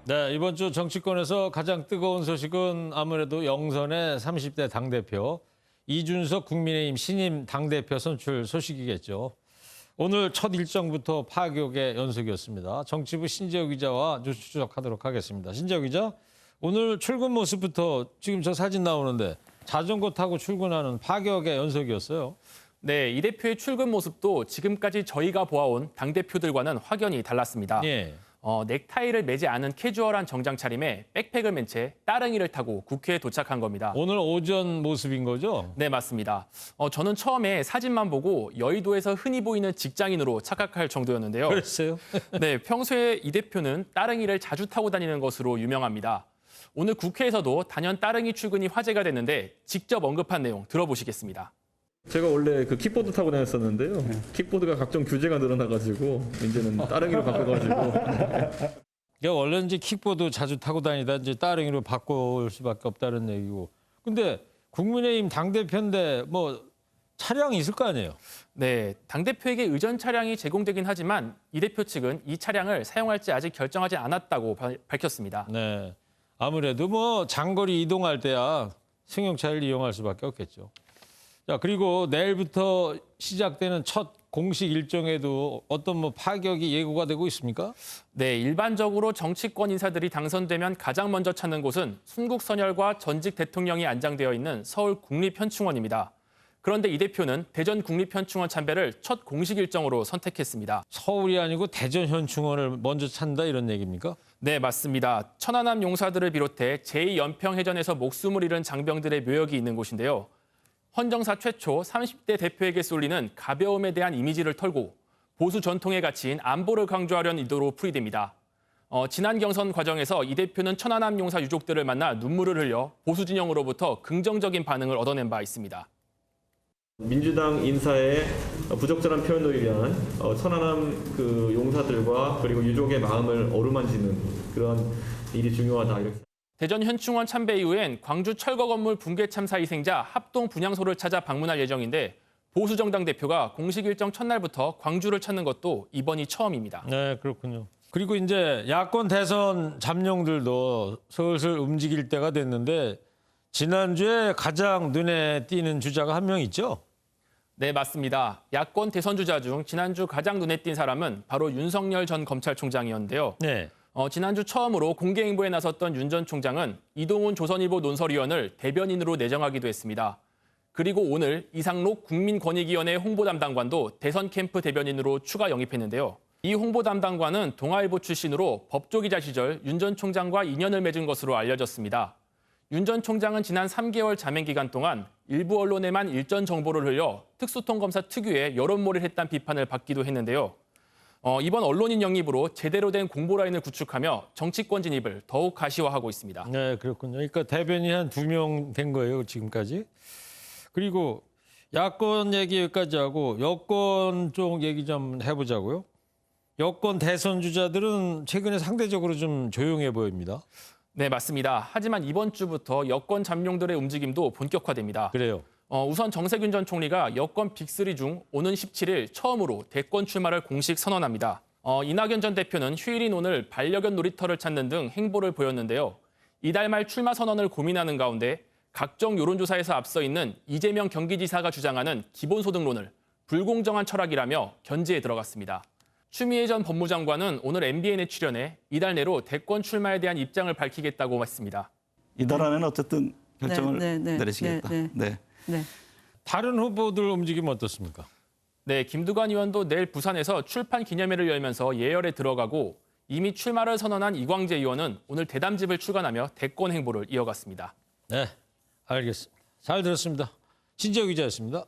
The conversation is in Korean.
네, 이번 주 정치권에서 가장 뜨거운 소식은 아무래도 영선의 30대 당대표 이준석 국민의힘 신임 당대표 선출 소식이겠죠. 오늘 첫 일정부터 파격의 연속이었습니다. 정치부 신재호 기자와 뉴스 추적하도록 하겠습니다. 신재호 기자, 오늘 출근 모습부터 지금 저 사진 나오는데 자전거 타고 출근하는 파격의 연속이었어요. 네, 이 대표의 출근 모습도 지금까지 저희가 보아온 당대표들과는 확연히 달랐습니다. 예. 넥타이를 매지 않은 캐주얼한 정장 차림에 백팩을 맨 채 따릉이를 타고 국회에 도착한 겁니다. 오늘 오전 모습인 거죠? 네, 맞습니다. 저는 처음에 사진만 보고 여의도에서 흔히 보이는 직장인으로 착각할 정도였는데요. 그랬어요? 네, 평소에 이 대표는 따릉이를 자주 타고 다니는 것으로 유명합니다. 오늘 국회에서도 단연 따릉이 출근이 화제가 됐는데 직접 언급한 내용 들어보시겠습니다. 제가 원래 그 킥보드 타고 다녔었는데요. 킥보드가 각종 규제가 늘어나가지고 이제는 따릉이로 바꿔가지고. 그러니까 원래 이제 킥보드 자주 타고 다니다 이제 따릉이로 바꿀 수밖에 없다는 얘기고. 근데 국민의힘 당대표인데 뭐 차량이 있을 거 아니에요? 네, 당대표에게 의전 차량이 제공되긴 하지만 이 대표 측은 이 차량을 사용할지 아직 결정하지 않았다고 밝혔습니다. 네. 아무래도 뭐 장거리 이동할 때야 승용차를 이용할 수밖에 없겠죠. 자, 그리고 내일부터 시작되는 첫 공식 일정에도 어떤 뭐 파격이 예고가 되고 있습니까? 네, 일반적으로 정치권 인사들이 당선되면 가장 먼저 찾는 곳은 순국선열과 전직 대통령이 안장되어 있는 서울 국립현충원입니다. 그런데 이 대표는 대전 국립현충원 참배를 첫 공식 일정으로 선택했습니다. 서울이 아니고 대전 현충원을 먼저 찾는다 이런 얘기입니까? 네, 맞습니다. 천안함 용사들을 비롯해 제2연평해전에서 목숨을 잃은 장병들의 묘역이 있는 곳인데요. 헌정사 최초 30대 대표에게 쏠리는 가벼움에 대한 이미지를 털고 보수 전통의 가치인 안보를 강조하려는 의도로 풀이됩니다. 지난 경선 과정에서 이 대표는 천안함 용사 유족들을 만나 눈물을 흘려 보수 진영으로부터 긍정적인 반응을 얻어낸 바 있습니다. 민주당 인사의 부적절한 표현을 위한 천안함 그 용사들과 그리고 유족의 마음을 어루만지는 그런 일이 중요하다. 이렇게. 대전 현충원 참배 이후엔 광주 철거 건물 붕괴 참사 희생자 합동 분향소를 찾아 방문할 예정인데 보수 정당 대표가 공식 일정 첫날부터 광주를 찾는 것도 이번이 처음입니다. 네, 그렇군요. 그리고 이제 야권 대선 잠룡들도 슬슬 움직일 때가 됐는데 지난주에 가장 눈에 띄는 주자가 한 명 있죠? 네, 맞습니다. 야권 대선 주자 중 지난주 가장 눈에 띈 사람은 바로 윤석열 전 검찰총장이었는데요. 네. 지난주 처음으로 공개 행보에 나섰던 윤 전 총장은 이동훈 조선일보 논설위원을 대변인으로 내정하기도 했습니다. 그리고 오늘 이상록 국민권익위원회 홍보담당관도 대선 캠프 대변인으로 추가 영입했는데요. 이 홍보담당관은 동아일보 출신으로 법조기자 시절 윤 전 총장과 인연을 맺은 것으로 알려졌습니다. 윤 전 총장은 지난 3개월 자맹 기간 동안 일부 언론에만 일전 정보를 흘려 특수통검사 특유의 여론몰이를 했다는 비판을 받기도 했는데요. 이번 언론인 영입으로 제대로 된 공보 라인을 구축하며 정치권 진입을 더욱 가시화하고 있습니다. 네, 그렇군요. 그러니까 대변인 한 2명 된 거예요, 지금까지. 그리고 야권 얘기 여기까지 하고 여권 쪽 얘기 좀 해보자고요. 여권 대선 주자들은 최근에 상대적으로 좀 조용해 보입니다. 네, 맞습니다. 하지만 이번 주부터 여권 잠룡들의 움직임도 본격화됩니다. 그래요. 우선 정세균 전 총리가 여권 빅3 중 오는 17일 처음으로 대권 출마를 공식 선언합니다. 이낙연 전 대표는 휴일인 오늘 반려견 놀이터를 찾는 등 행보를 보였는데요. 이달 말 출마 선언을 고민하는 가운데 각종 여론조사에서 앞서 있는 이재명 경기지사가 주장하는 기본소득론을 불공정한 철학이라며 견제에 들어갔습니다. 추미애 전 법무장관은 오늘 MBN에 출연해 이달 내로 대권 출마에 대한 입장을 밝히겠다고 했습니다. 이달 안에는 어쨌든 결정을 네. 내리시겠다. 네. 다른 후보들 움직임 어떻습니까? 네, 김두관 의원도 내일 부산에서 출판 기념회를 열면서 예열에 들어가고 이미 출마를 선언한 이광재 의원은 오늘 대담집을 출간하며 대권 행보를 이어갔습니다. 네, 알겠습니다. 잘 들었습니다. 신재호 기자였습니다.